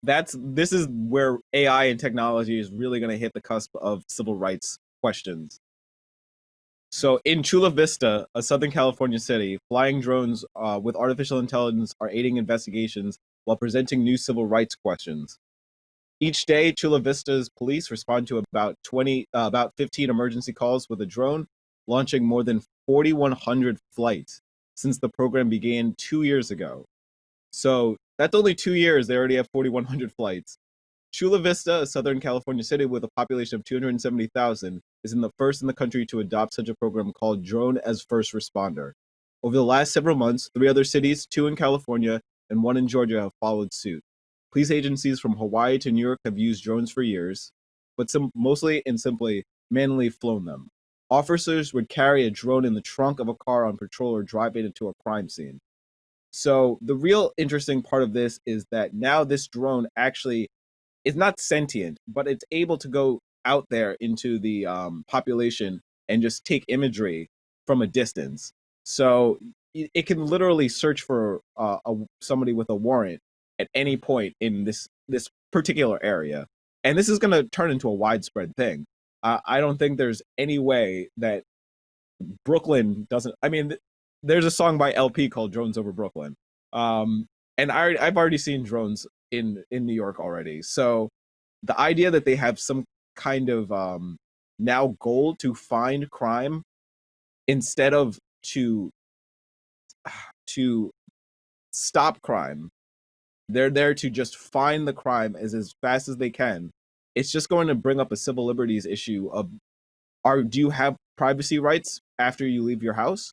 this is where AI and technology is really going to hit the cusp of civil rights questions. So in Chula Vista, a Southern California city, flying drones with artificial intelligence are aiding investigations while presenting new civil rights questions. Each day, Chula Vista's police respond to about 15 emergency calls with a drone, launching more than 4,100 flights since the program began 2 years ago. So that's only 2 years. They already have 4,100 flights. Chula Vista, a Southern California city with a population of 270,000, is in the first in the country to adopt such a program called Drone as First Responder. Over the last several months, three other cities, two in California and one in Georgia, have followed suit. Police agencies from Hawaii to New York have used drones for years, but mostly and simply manually flown them. Officers would carry a drone in the trunk of a car on patrol or drive it into a crime scene. So the real interesting part of this is that now this drone actually is not sentient, but it's able to go out there into the population and just take imagery from a distance. So it can literally search for somebody with a warrant at any point in this particular area, and this is going to turn into a widespread thing. I don't think there's any way that Brooklyn doesn't. I mean, there's a song by LP called "Drones Over Brooklyn," and I've already seen drones in New York already. So the idea that they have some kind of now goal to find crime instead of to stop crime, they're there to just find the crime as fast as they can. It's just going to bring up a civil liberties issue of do you have privacy rights after you leave your house?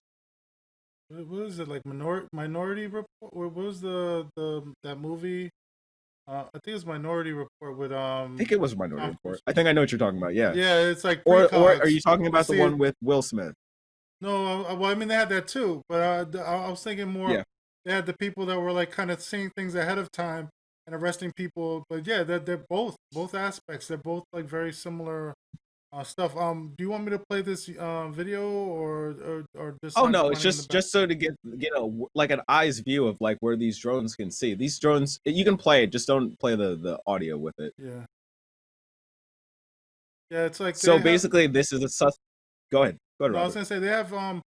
What is it like Minority Report? What was the that movie? I think it's Minority Report with I think it was Minority Tom Report. Cruise. I think I know what you're talking about. Yeah. Yeah, it's like Or are precogs. you talking I about the see it. one with Will Smith? No, well, I mean they had that too, but I was thinking more. Yeah. They had the people that were like kind of seeing things ahead of time and arresting people. But yeah, they're both aspects. They're both like very similar stuff. Do you want me to play this video or just Oh have it no, it's running in the back? just so to get a like an eyes view of like where these drones can see. These drones you can play it, just don't play the audio with it. Yeah, yeah. It's like So they have. basically this is a sus go ahead. Go ahead, No, I was Robert. gonna say they have. It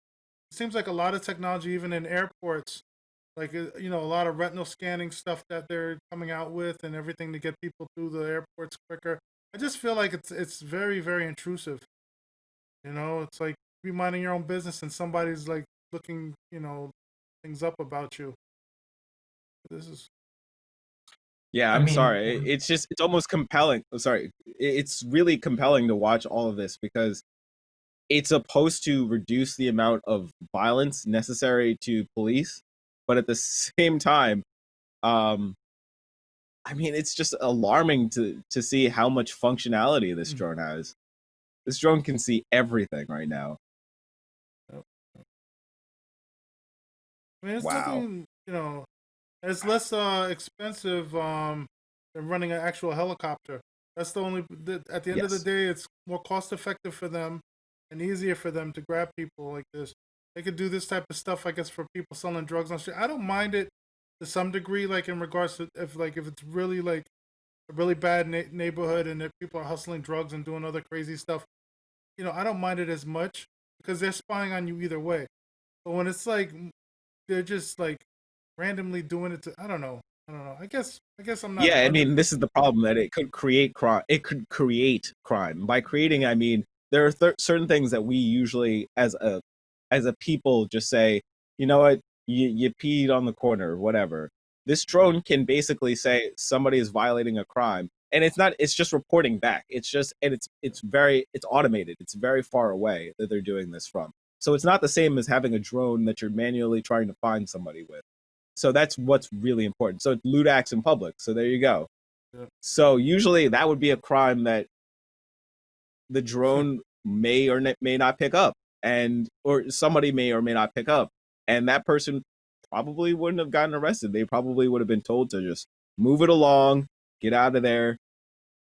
seems like a lot of technology, even in airports, like a lot of retinal scanning stuff that they're coming out with, and everything to get people through the airports quicker. I just feel like it's very very intrusive. It's like be minding your own business, and somebody's like looking, things up about you. This is Yeah, I I'm mean, sorry. It's almost compelling. Sorry. It's really compelling to watch all of this because it's supposed to reduce the amount of violence necessary to police, but at the same time, um, I mean, it's just alarming to see how much functionality this mm, drone has. This drone can see everything right now. yep. I mean, it's Wow. nothing. It's less expensive than running an actual helicopter. That's the only. At the end of the Yes. day, it's more cost effective for them and easier for them to grab people like this. They could do this type of stuff, I guess, for people selling drugs on street. I don't mind it to some degree, like in regards to if it's really like a really bad neighborhood and if people are hustling drugs and doing other crazy stuff. I don't mind it as much because they're spying on you either way. But when it's like they're just like randomly doing it to I don't know. I don't know. I guess I'm not Yeah, I 100. mean, this is the problem that it could create crime. It could create crime. By creating, I mean there are certain things that we usually, as a people, just say, you know what, you peed on the corner, whatever. This drone can basically say somebody is violating a crime, and it's not. It's just reporting back. It's just, and it's automated. It's very far away that they're doing this from. So it's not the same as having a drone that you're manually trying to find somebody with. So that's what's really important. So it's loot acts in public. So there you go. Yeah. So usually that would be a crime that the drone may or may not pick up, and or somebody may or may not pick up, and that person probably wouldn't have gotten arrested. They probably would have been told to just move it along, get out of there,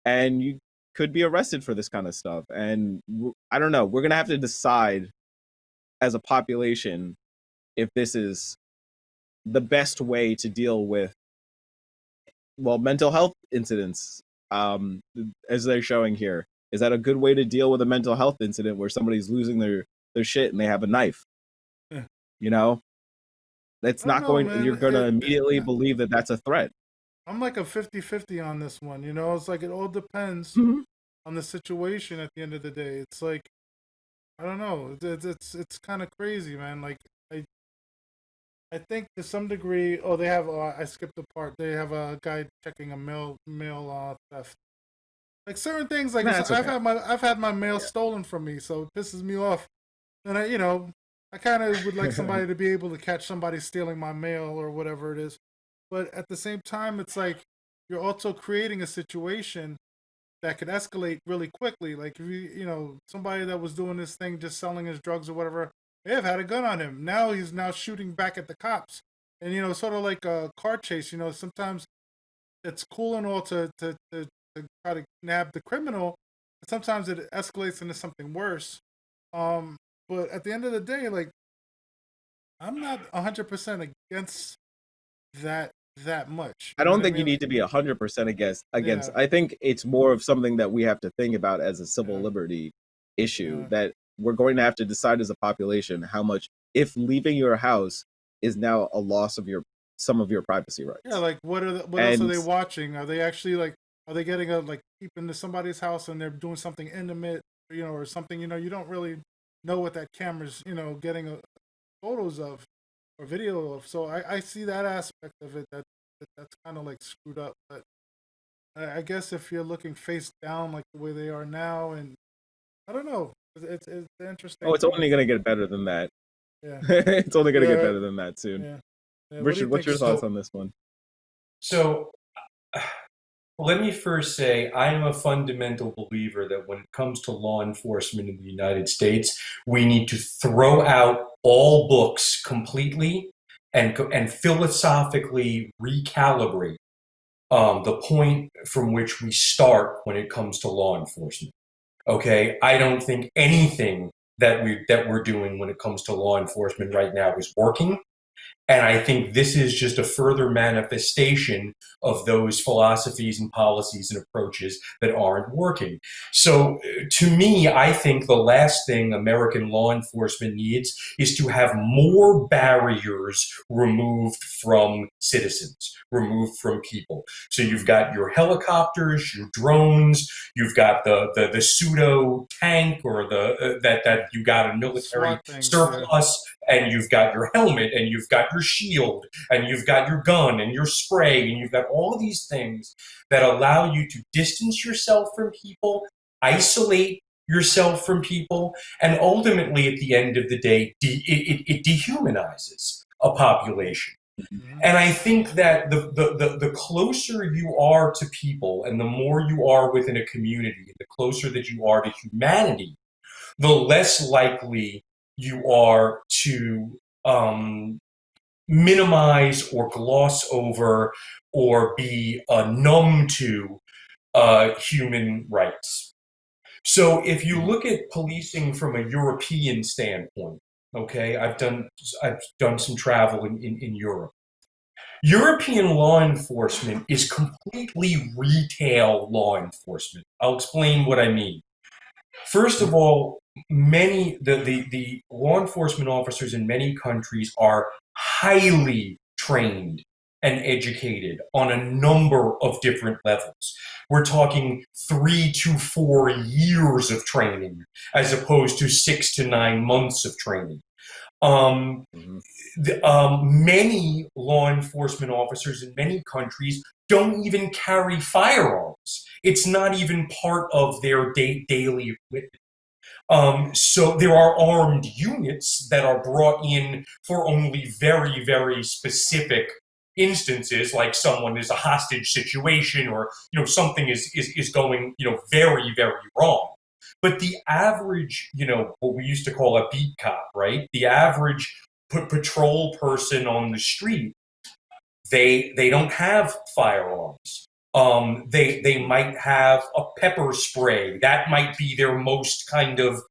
and you could be arrested for this kind of stuff. And I don't know. We're gonna have to decide as a population if this is the best way to deal with well, mental health incidents, um, as they're showing here. Is that a good way to deal with a mental health incident where somebody's losing their shit and they have a knife? Yeah. You know, that's I don't not know, going. man. You're going to immediately believe that that's a threat. I'm like a 50-50 on this one. You know, it's like it all depends Mhm. on the situation at the end of the day. It's like, I don't know. It's kind of crazy, man. Like I think to some degree, oh, they have. I skipped the part. They have a guy checking a mail theft. Like certain things, like Nah, it's okay. I've had my mail Yeah. stolen from me, so it pisses me off. And I kind of would like somebody to be able to catch somebody stealing my mail or whatever it is. But at the same time, it's like you're also creating a situation that could escalate really quickly. Like if somebody that was doing this thing, just selling his drugs or whatever, they have had a gun on him. Now he's now shooting back at the cops, and sort of like a car chase. Sometimes it's cool and all to try to nab the criminal, but sometimes it escalates into something worse. Um, but at the end of the day, like I'm not 100% against that much. I You know don't what I think you mean? need Like, to be 100% against. yeah, I think it's more of something that we have to think about as a civil yeah, liberty issue, yeah. that we're going to have to decide as a population how much, if leaving your house is now a loss of your some of your privacy Yeah, rights. like what else are And they watching? Are they actually like are they getting a like peep into somebody's house and they're doing something intimate, or something, you don't really know what that camera's, getting photos of or video of. So I see that aspect of it that's kind of like screwed up. But I guess if you're looking face down like the way they are now, and I don't know, it's an oh, interesting it's only going to get better than that. yeah, It's only going to get yeah, better than that soon. yeah, yeah. What do you Richard, what's think? your thoughts So, on this one? so let me first say I am a fundamental believer that when it comes to law enforcement in the United States, we need to throw out all books completely and philosophically recalibrate the point from which we start when it comes to law enforcement. Okay, I don't think anything that we're doing when it comes to law enforcement right now is working. And I think this is just a further manifestation of those philosophies and policies and approaches that aren't working. So, to me, I think the last thing American law enforcement needs is to have more barriers removed from citizens, removed from people. So you've got your helicopters, your drones, you've got the pseudo tank or that you got a military SWAT things, yeah. surplus, and you've got your helmet, and you've got your shield, and you've got your gun, and your spray, and you've got all of these things that allow you to distance yourself from people, isolate yourself from people, and ultimately, at the end of the day, it dehumanizes a population. Mhm. And I think that the closer you are to people and the more you are within a community, the closer that you are to humanity, the less likely you are to minimize or gloss over or be numb to human rights. So if you Mhm. look at policing from a European standpoint, okay, I've done some travel in Europe. European law enforcement is completely retail law enforcement. I'll explain what I mean. First of all, the law enforcement officers in many countries are highly trained and educated on a number of different levels. We're talking 3 to 4 years of training as opposed to 6 to 9 months of training. Um, Mhm. Many law enforcement officers in many countries don't even carry firearms. It's not even part of their daily equipment. So there are armed units that are brought in for only very, very specific instances, like someone is a hostage situation, or something is going very, very wrong. But the average, what we used to call a beat cop, right? The average patrol person on the street, they don't have firearms. They might have a pepper spray. That might be their most kind of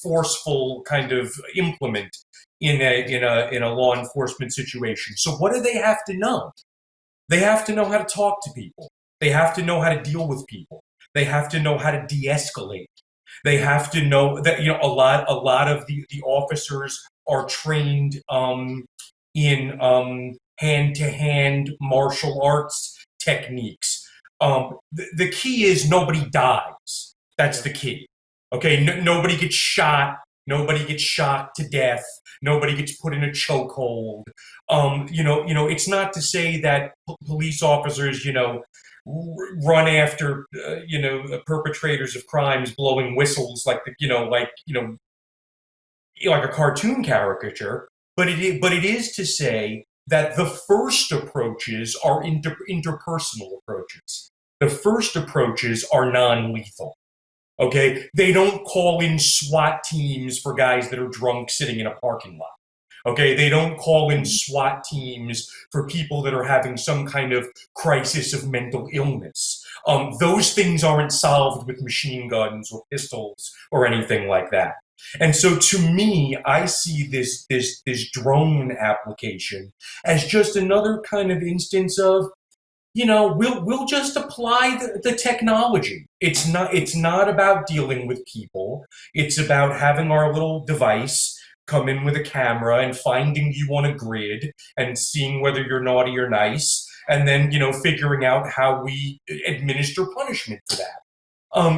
forceful kind of implement in a law enforcement situation. So what do they have to know? They have to know how to talk to people. They have to know how to deal with people. They have to know how to de-escalate. They have to know that a lot of the officers are trained in hand-to-hand martial arts techniques. The key is nobody dies. That's the key. Okay, nobody gets shot. Nobody gets shot to death. Nobody gets put in a chokehold. It's not to say that police officers, run after, perpetrators of crimes, blowing whistles like like a cartoon caricature. But it is to say that the first approaches are interpersonal approaches. The first approaches are non-lethal. Okay, they don't call in SWAT teams for guys that are drunk sitting in a parking lot. Okay, they don't call in SWAT teams for people that are having some kind of crisis of mental illness. Those things aren't solved with machine guns or pistols or anything like that. And so, to me, I see this drone application as just another kind of instance of, we'll just apply the technology. It's not about dealing with people. It's about having our little device come in with a camera and finding you on a grid and seeing whether you're naughty or nice, and then figuring out how we administer punishment for that.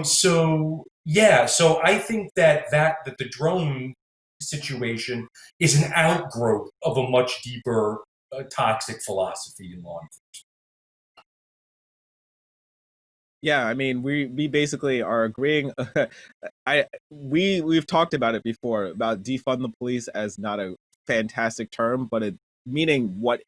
So I think that the drone situation is an outgrowth of a much deeper toxic philosophy in law enforcement. Yeah, I mean, we basically are agreeing. We've talked about it before about defund the police as not a fantastic term, but it meaning what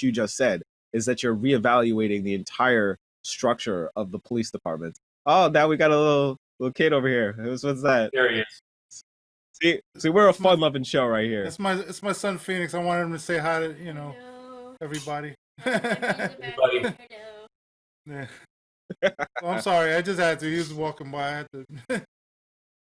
you just said is that you're reevaluating the entire structure of the police department. Oh, now we got a little kid over here. What's that? There he is. See, we're a fun-loving show right here. It's my son Phoenix. I wanted him to say hi to Hello. everybody. Everybody. Yeah. Well, I'm sorry. I just had to. He was walking by. I had to.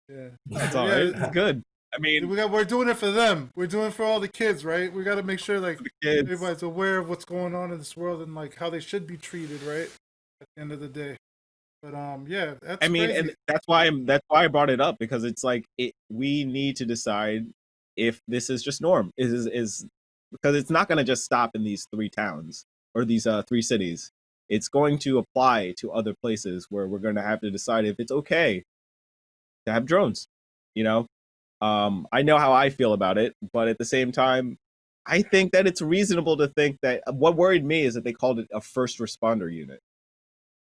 Yeah. That's all right. It's good. I mean, we're doing it for them. We're doing it for all the kids, right? We got to make sure like everybody's aware of what's going on in this world and like how they should be treated, right? At the end of the day. But yeah, that's crazy. and that's why I brought it up, because it's like we need to decide if this is just norm. Is because it's not going to just stop in these 3 towns or these 3 cities. It's going to apply to other places where we're going to have to decide if it's okay to have drones. I know how I feel about it, but at the same time, I think that it's reasonable to think that what worried me is that they called it a first responder unit,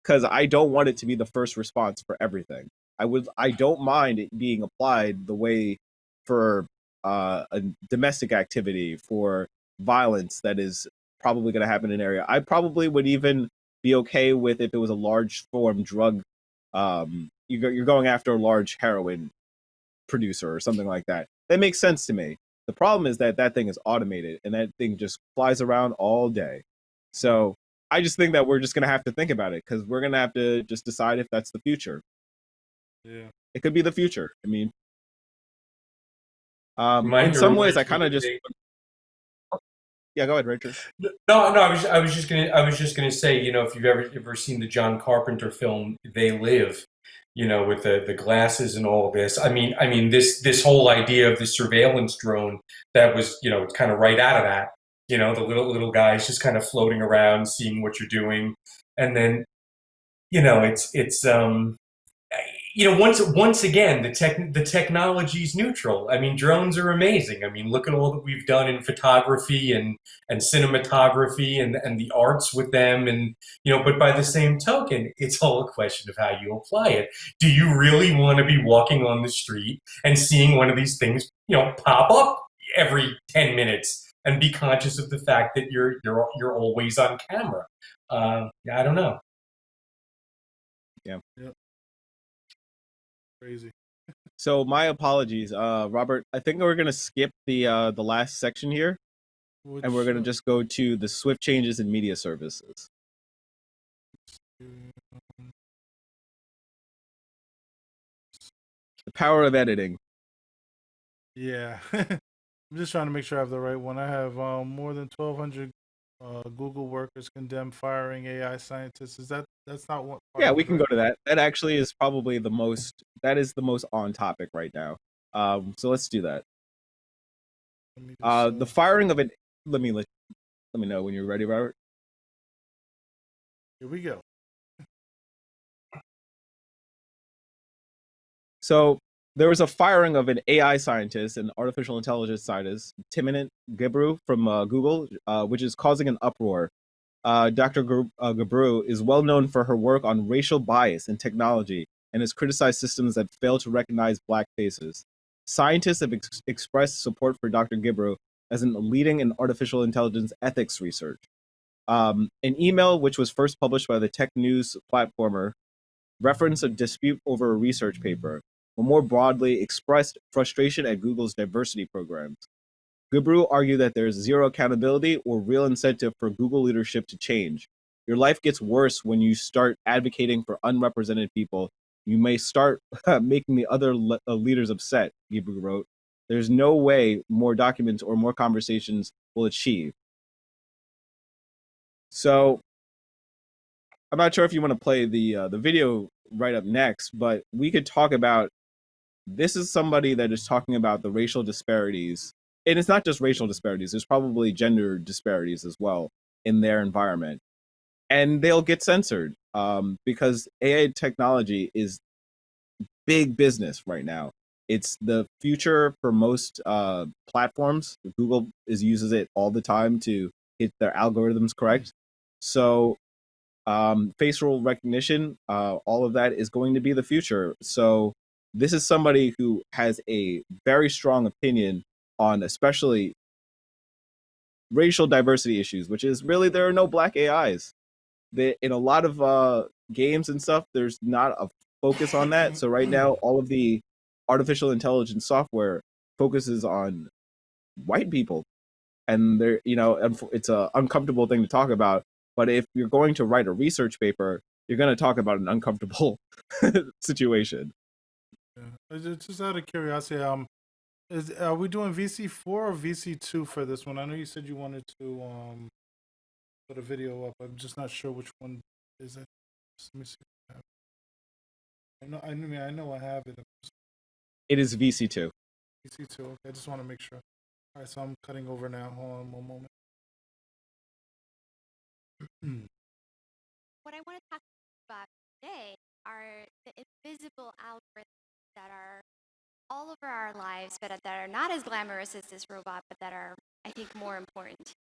because I don't want it to be the first response for everything. I don't mind it being applied the way for a domestic activity, for violence that is probably going to happen in an area. I probably would even be okay with if it was a large form drug. You're going after a large heroin producer or something like that. That makes sense to me. The problem is that thing is automated and that thing just flies around all day. So I just think that we're just going to have to think about it, because we're going to have to just decide if that's the future. Yeah. It could be the future. I mean, in some ways, I kind of just... Yeah, go ahead, Richard. No, I was just gonna say, if you've ever seen the John Carpenter film They Live, with the glasses and all of this. I mean this whole idea of the surveillance drone that was, kind of right out of that. The little guys just kind of floating around, seeing what you're doing, and then, it's once again, the technology is neutral. I mean, drones are amazing. I mean, look at all that we've done in photography and cinematography and the arts with them. And, but by the same token, it's all a question of how you apply it. Do you really want to be walking on the street and seeing one of these things, pop up every 10 minutes and be conscious of the fact that you're always on camera? I don't know. Yeah. Yep. Crazy. So my apologies, Robert. I think we're gonna skip the last section here, and we're gonna just go to the swift changes in media services. The power of editing. Yeah. I'm just trying to make sure I have the right one. I have more than 1,200 Google workers condemn firing AI scientists. That's not what part Yeah, of we it, can right? go to that. That actually is probably that is the most on topic right now. So let's do that. Let me just The firing of an let me know when you're ready, Robert. here we go. So there was a firing of an AI scientist, an artificial intelligence scientist, Timnit Gebru from Google, which is causing an uproar. Dr. Gebru is well known for her work on racial bias in technology and has criticized systems that fail to recognize Black faces. Scientists have expressed support for Dr. Gebru as an leading in artificial intelligence ethics research. An email, which was first published by the tech news platformer, referenced a dispute over a research paper, but more broadly expressed frustration at Google's diversity programs. Gebru argued that there is zero accountability or real incentive for Google leadership to change. Your life gets worse when you start advocating for unrepresented people. You may start making the other leaders upset, Gebru wrote. There's no way more documents or more conversations will achieve. So I'm not sure if you want to play the video right up next, but we could talk about this is somebody that is talking about the racial disparities. And it's not just racial disparities, there's probably gender disparities as well in their environment. And they'll get censored because AI technology is big business right now. It's the future for most platforms. Google uses it all the time to get their algorithms correct. So facial recognition, all of that is going to be the future. So this is somebody who has a very strong opinion on especially racial diversity issues, which is really there are no Black AIs. In a lot of games and stuff, there's not a focus on that. So right now, all of the artificial intelligence software focuses on white people, and it's a uncomfortable thing to talk about. But if you're going to write a research paper, you're going to talk about an uncomfortable situation. Yeah. Just out of curiosity, are we doing VC4 or VC2 for this one? I know you said you wanted to put a video up. I'm just not sure which one is it. Just let me see. If I have it. I know I have it. It is VC2. VC2. Okay, I just want to make sure. All right, so I'm cutting over now. Hold on one moment. What I want to talk about today are the invisible algorithms that are all over our lives, but that are not as glamorous as this robot, but that are, I think, more important.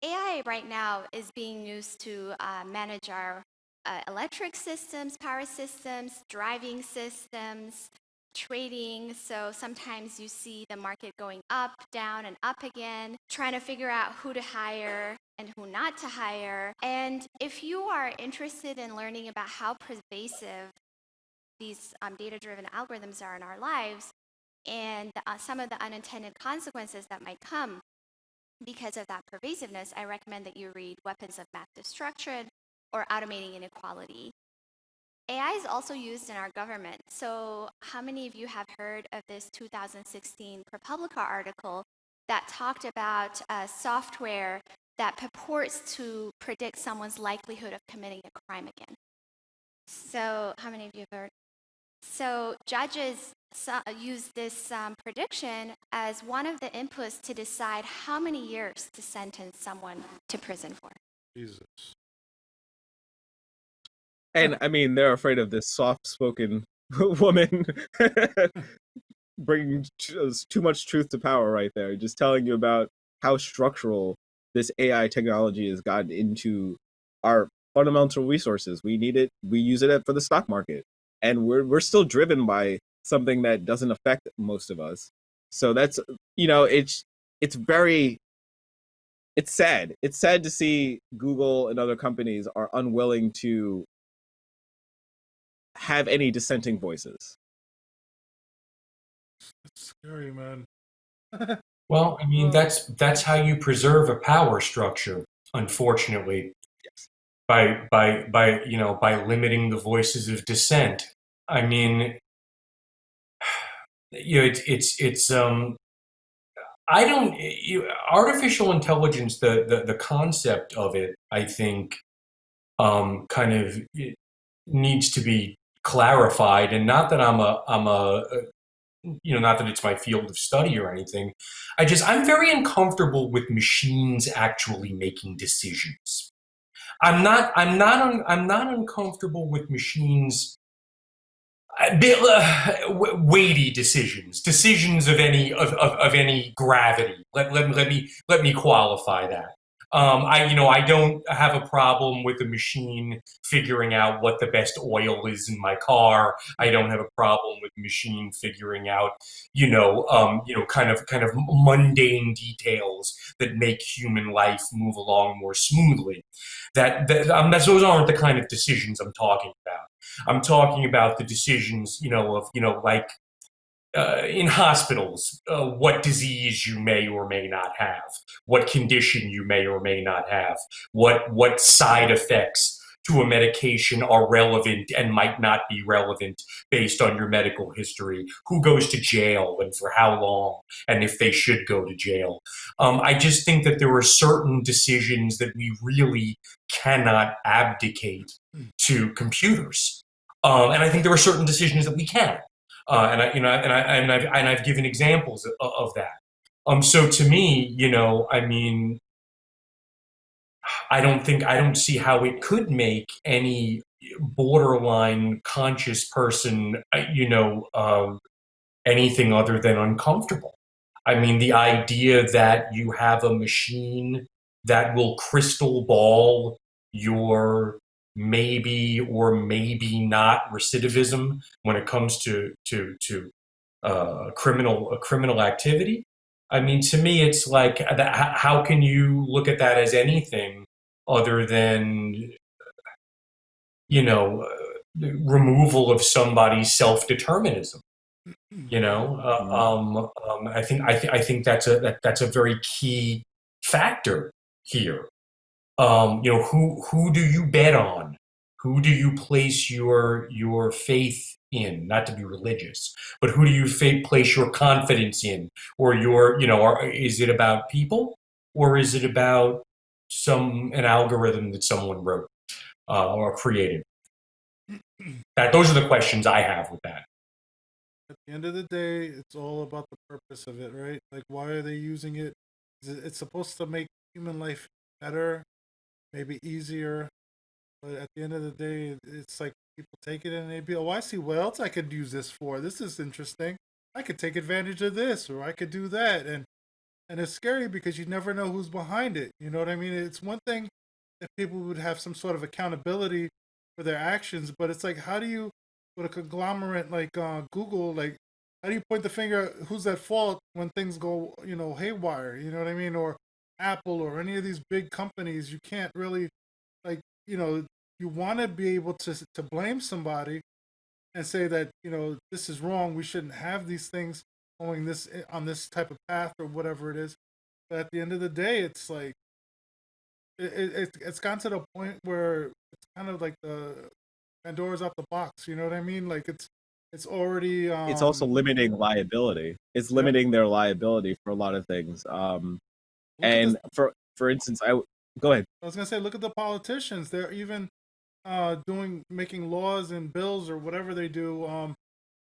AI right now is being used to manage our electric systems, power systems, driving systems, trading. So sometimes you see the market going up, down, and up again, trying to figure out who to hire and who not to hire. And if you are interested in learning about how pervasive these data-driven algorithms are in our lives and some of the unintended consequences that might come because of that pervasiveness, I recommend that you read Weapons of Mass Destruction or Automating Inequality. AI is also used in our government. So how many of you have heard of this 2016 ProPublica article that talked about software that purports to predict someone's likelihood of committing a crime again? So how many of you have heard? So judges use this prediction as one of the inputs to decide how many years to sentence someone to prison for. Jesus. And I mean, they're afraid of this soft-spoken woman bringing too much truth to power right there, just telling you about how structural this AI technology has gotten into our fundamental resources. We need it. We use it for the stock market, and we're still driven by something that doesn't affect most of us. So that's it's sad. It's sad to see Google and other companies are unwilling to have any dissenting voices. It's scary, man. Well, I mean, that's how you preserve a power structure, unfortunately. Yes. By limiting the voices of dissent. I mean, it's I don't. Artificial intelligence, the concept of it, I think, kind of needs to be clarified. And not that not that it's my field of study or anything. I'm very uncomfortable with machines actually making decisions. I'm not uncomfortable with machines weighty decisions of any gravity. Let me qualify that. I don't have a problem with a machine figuring out what the best oil is in my car. I don't have a problem with a machine figuring out, kind of mundane details that make human life move along more smoothly. Those aren't the kind of decisions I'm talking about. I'm talking about the decisions, like in hospitals, what disease you may or may not have, what condition you may or may not have, what side effects to a medication are relevant and might not be relevant based on your medical history, who goes to jail and for how long, and if they should go to jail. I just think that there are certain decisions that we really cannot abdicate to computers. And I think there are certain decisions that we can. And I've given examples of that. So to me, I don't see how it could make any borderline conscious person, anything other than uncomfortable. I mean, the idea that you have a machine that will crystal ball your maybe or maybe not recidivism when it comes to criminal activity. I mean, to me, it's like, how can you look at that as anything other than, removal of somebody's self-determinism? I think that's a very key factor here. Who do you bet on? Who do you place your faith in? Not to be religious, but who do you place your confidence in? Or is it about people, or is it about an algorithm that someone wrote or created? Those are the questions I have with that. At the end of the day, it's all about the purpose of it, right? Like, why are they using it? It's supposed to make human life better, maybe easier, but at the end of the day, it's like people take it and they be, oh, I see what else I could use this for. This is interesting. I could take advantage of this, or I could do that, and it's scary because you never know who's behind it. You know what I mean? It's one thing if people would have some sort of accountability for their actions, but it's like, how do you, with a conglomerate like Google, like, how do you point the finger at who's at fault when things go, haywire? You know what I mean? Or Apple or any of these big companies, you can't really, like, you want to be able to blame somebody and say that, this is wrong. We shouldn't have these things going on this type of path or whatever it is. But at the end of the day, it's like, it's gotten to the point where it's kind of like the Pandora's out the box. You know what I mean? Like, it's already. It's also limiting liability. It's limiting their liability for a lot of things. And for instance, go ahead. I was gonna say, look at the politicians. They're even making laws and bills or whatever they do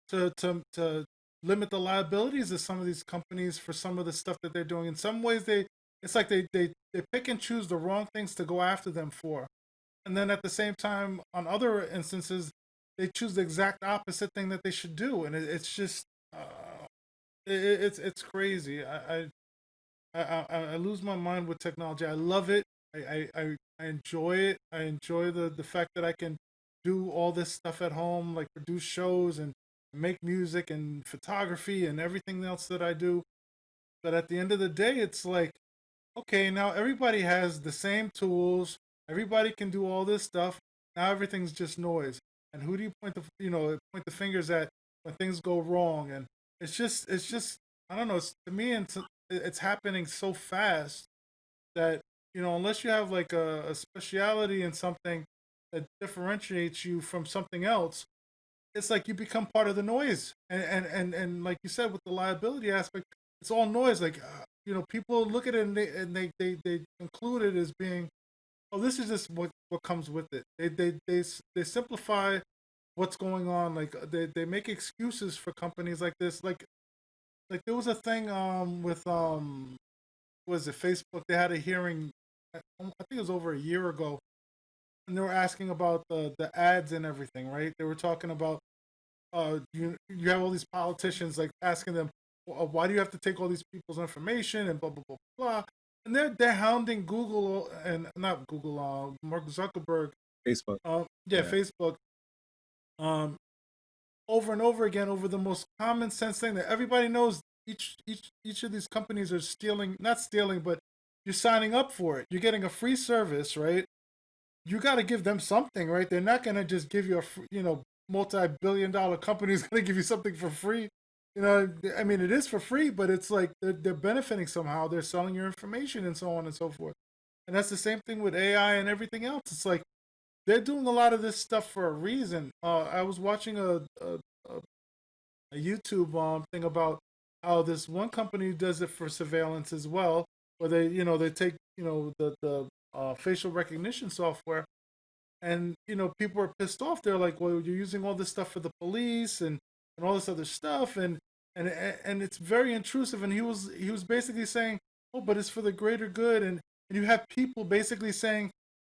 to limit the liabilities of some of these companies for some of the stuff that they're doing. In some ways, it's like they pick and choose the wrong things to go after them for, and then at the same time, on other instances, they choose the exact opposite thing that they should do, and it's just it's crazy. I lose my mind with technology. I love it. I enjoy it. I enjoy the fact that I can do all this stuff at home, like produce shows and make music and photography and everything else that I do. But at the end of the day, it's like, okay, now everybody has the same tools. Everybody can do all this stuff. Now everything's just noise. And who do you point the fingers at when things go wrong? And it's just I don't know. To me, it's happening so fast that, unless you have like a speciality in something that differentiates you from something else, it's like you become part of the noise. And like you said, with the liability aspect, it's all noise. Like, people look at it and they conclude it as being, oh, this is just what comes with it. They simplify what's going on. Like they make excuses for companies like this. Like there was a thing with was it Facebook? They had a hearing. I think it was over a year ago, and they were asking about the ads and everything. Right? They were talking about you have all these politicians like asking them, why do you have to take all these people's information and blah blah blah blah. And they're hounding Google and not Google, Mark Zuckerberg, Facebook. Facebook, over and over again over the most common sense thing that everybody knows. Each of these companies are stealing, not stealing, but you're signing up for it. You're getting a free service, right? You got to give them something, right? They're not going to just give you multi-billion-dollar company is going to give you something for free. I mean, it is for free, but it's like they're benefiting somehow. They're selling your information and so on and so forth. And that's the same thing with AI and everything else. It's like they're doing a lot of this stuff for a reason. I was watching a YouTube thing about how this one company does it for surveillance as well, where they take the facial recognition software, and people are pissed off. They're like, well, you're using all this stuff for the police and all this other stuff, and it's very intrusive. And he was basically saying, oh, but it's for the greater good, and you have people basically saying,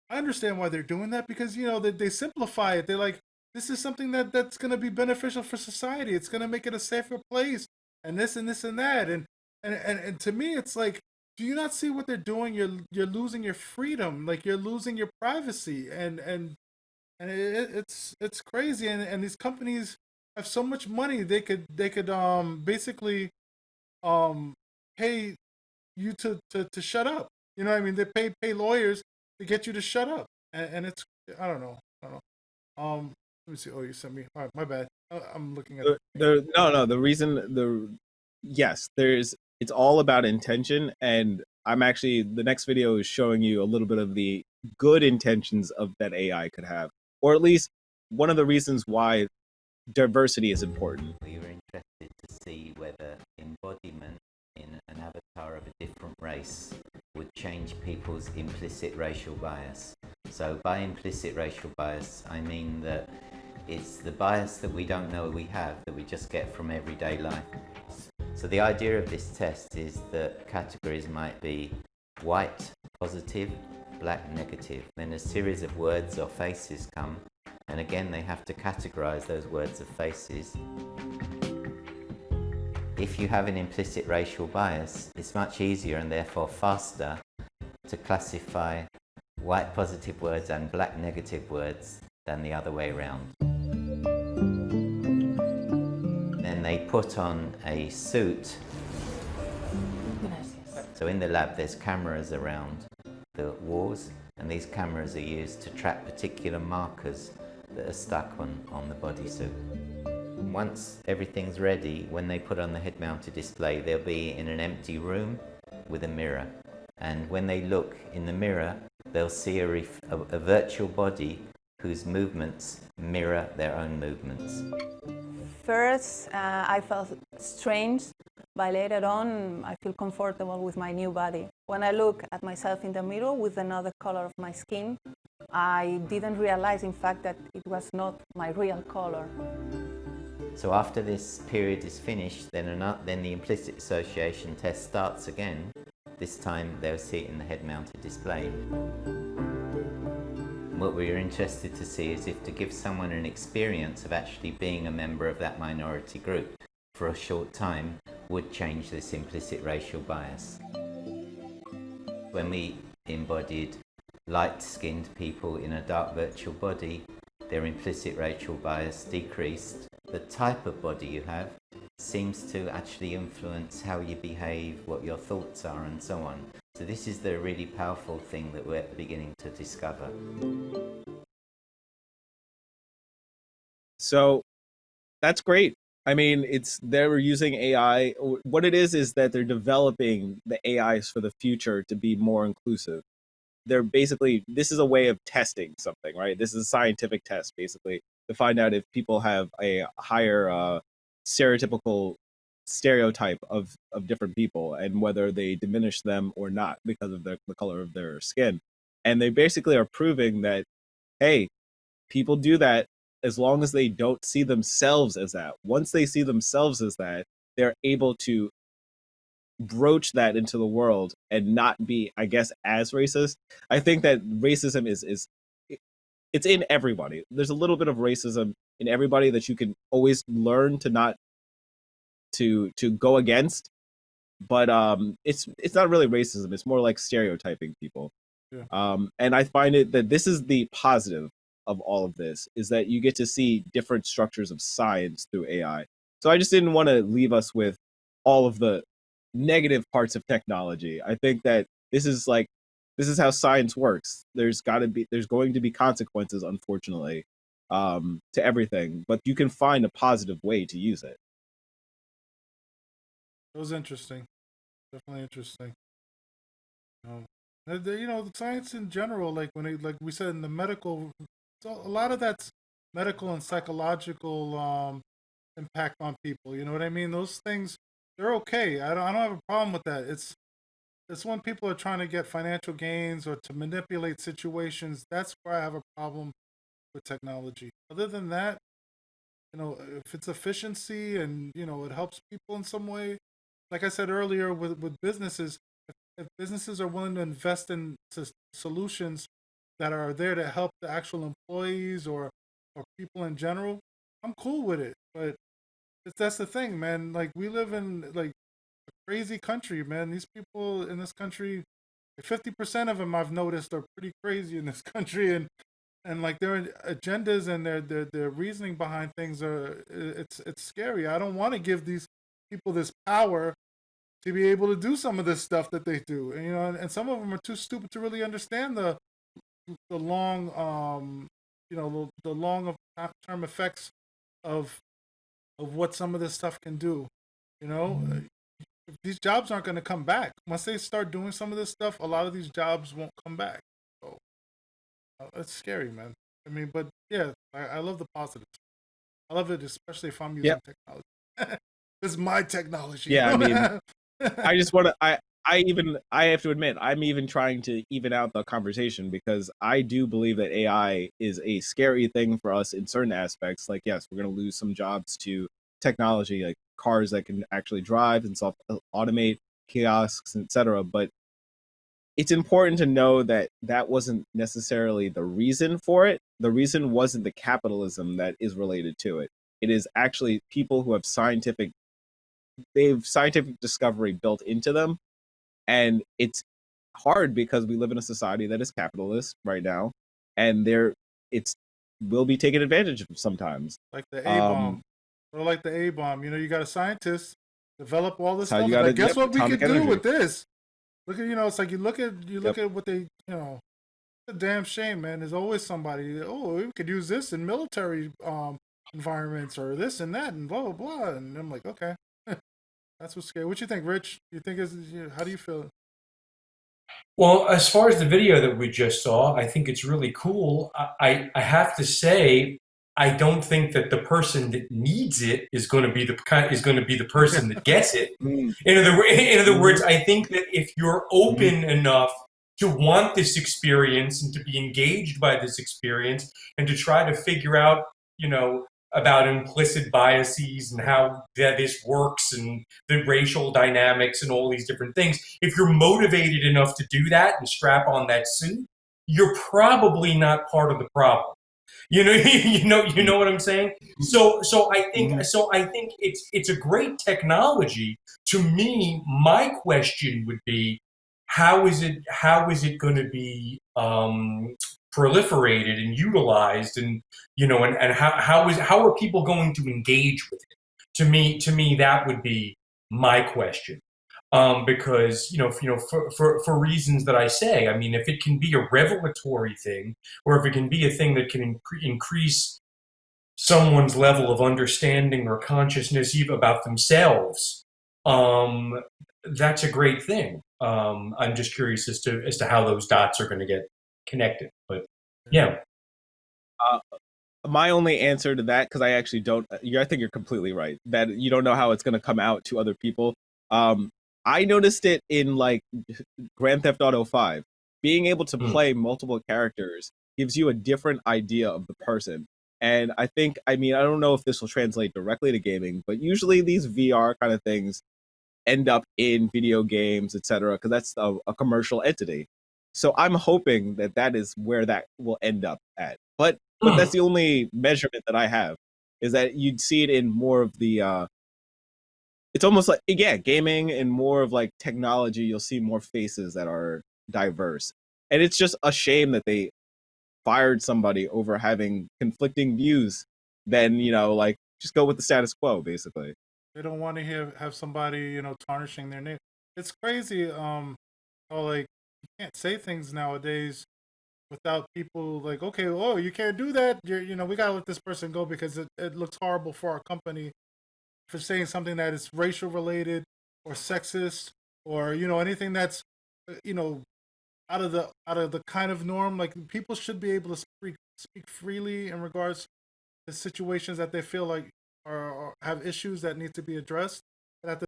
I understand why they're doing that, because they simplify it. They're like, this is something that's going to be beneficial for society. It's going to make it a safer place, and this and this and that, and to me, it's like, do you not see what they're doing? You're losing your freedom, like you're losing your privacy, and it's crazy. And these companies have so much money, they could basically pay you to shut up. You know what I mean? They pay lawyers to get you to shut up, and it's I don't know. Let me see. Oh, you sent me. All right, my bad. I'm looking at the reason it's all about intention, and I'm actually, the next video is showing you a little bit of the good intentions of that AI could have, or at least one of the reasons why diversity is important. We were interested to see whether embodiment in an avatar of a different race would change people's implicit racial bias. So by implicit racial bias, I mean that it's the bias that we don't know we have, that we just get from everyday life. So the idea of this test is that categories might be white, positive, black, negative. Then a series of words or faces come, and again they have to categorize those words or faces. If you have an implicit racial bias, it's much easier and therefore faster to classify white positive words and black negative words than the other way around. Then they put on a suit. So in the lab there's cameras around the walls, and these cameras are used to track particular markers that are stuck on the bodysuit. Once everything's ready, when they put on the head-mounted display, they'll be in an empty room with a mirror. And when they look in the mirror, they'll see a virtual body whose movements mirror their own movements. First, I felt strange, but later on, I feel comfortable with my new body. When I look at myself in the mirror with another color of my skin, I didn't realize, in fact, that it was not my real color. So after this period is finished, then the implicit association test starts again. This time they'll see it in the head-mounted display. What we're interested to see is if to give someone an experience of actually being a member of that minority group for a short time would change this implicit racial bias. When we embodied light-skinned people in a dark virtual body, their implicit racial bias decreased. The type of body you have seems to actually influence how you behave, what your thoughts are, and so on. So this is the really powerful thing that we're beginning to discover. So that's great. I mean, they're using AI. What it is that they're developing the AIs for the future to be more inclusive. They're basically, this is a way of testing something, right? This is a scientific test, basically, to find out if people have a higher stereotypical stereotype of different people and whether they diminish them or not because of the color of their skin. And they basically are proving that, hey, people do that as long as they don't see themselves as that. Once they see themselves as that, they're able to broach that into the world and not be, I guess, as racist. I think that racism is it's in everybody. There's a little bit of racism in everybody that you can always learn to not to go against, but it's not really racism. It's more like stereotyping people. Yeah. And I find it that this is the positive of all of this, is that you get to see different structures of science through AI. So I just didn't want to leave us with all of the negative parts of technology. I think that this is how science works. There's going to be consequences, unfortunately, to everything, but you can find a positive way to use it. It was interesting, definitely interesting. The science in general, like like we said in the medical, so a lot of that's medical and psychological impact on people. You know what I mean? Those things, they're okay. I don't have a problem with that. It's when people are trying to get financial gains or to manipulate situations. That's where I have a problem with technology. Other than that, if it's efficiency and it helps people in some way, like I said earlier, with businesses, if businesses are willing to invest in solutions that are there to help the actual employees or people in general, I'm cool with it. But that's the thing, man. Like, we live in like a crazy country, man. These people in this country, 50% of them I've noticed are pretty crazy in this country, and like their agendas and their reasoning behind things it's scary. I don't want to give these people this power to be able to do some of this stuff that they do, and some of them are too stupid to really understand the long the long term effects of what some of this stuff can do. These jobs aren't going to come back once they start doing some of this stuff. A lot of these jobs won't come back. So it's scary, man. I mean, but yeah, I love the positives. I love it, especially if I'm using technology. This is my technology. Yeah, I mean, I just want to. I have to admit, I'm even trying to even out the conversation, because I do believe that AI is a scary thing for us in certain aspects. Like, yes, we're going to lose some jobs to technology, like cars that can actually drive and automate, kiosks, etc. But it's important to know that that wasn't necessarily the reason for it. The reason wasn't the capitalism that is related to it. It is actually people who have scientific discovery built into them. And it's hard because we live in a society that is capitalist right now, and will be taken advantage of sometimes. Like the A-bomb. Or like the A-bomb. You got a scientist develop all this stuff. Like, guess what we could do with this? Look at, it's like you look at what they, it's a damn shame, man. There's always somebody, we could use this in military environments or this and that and blah, blah, blah. And I'm like, okay. That's what's scary. What you think, Rich? How do you feel? Well, as far as the video that we just saw, I think it's really cool. I have to say, I don't think that the person that needs it is going to be the person that gets it. In other words, I think that if you're open enough to want this experience and to be engaged by this experience and to try to figure out, about implicit biases and how this works and the racial dynamics and all these different things. If you're motivated enough to do that and strap on that suit, you're probably not part of the problem. You know what I'm saying? So I think it's a great technology. To me, my question would be, how is it going to be proliferated and utilized, and how are people going to engage with it? To me that would be my question, because for reasons that I say, I mean, if it can be a revelatory thing, or if it can be a thing that can increase someone's level of understanding or consciousness even about themselves, that's a great thing. I'm just curious as to how those dots are going to get connected. But yeah. my only answer to that, because I actually don't, I think you're completely right that you don't know how it's going to come out to other people. I noticed it in like Grand Theft Auto 5. Being able to play multiple characters gives you a different idea of the person. And I think, I mean, I don't know if this will translate directly to gaming, but usually these VR kind of things end up in video games, etc., because that's a commercial entity. So I'm hoping that that is where that will end up at. But that's the only measurement that I have, is that you'd see it in more of the it's almost like, yeah, gaming and more of like technology. You'll see more faces that are diverse, and it's just a shame that they fired somebody over having conflicting views. Then, you know, like, just go with the status quo, basically. They don't want to have somebody, you know, tarnishing their name. It's crazy. Like, you can't say things nowadays without people like, okay, oh, you can't do that. You know, we gotta let this person go because it looks horrible for our company for saying something that is racial related or sexist, or, you know, anything that's, you know, out of the kind of norm. Like, people should be able to speak freely in regards to situations that they feel like are have issues that need to be addressed. But at the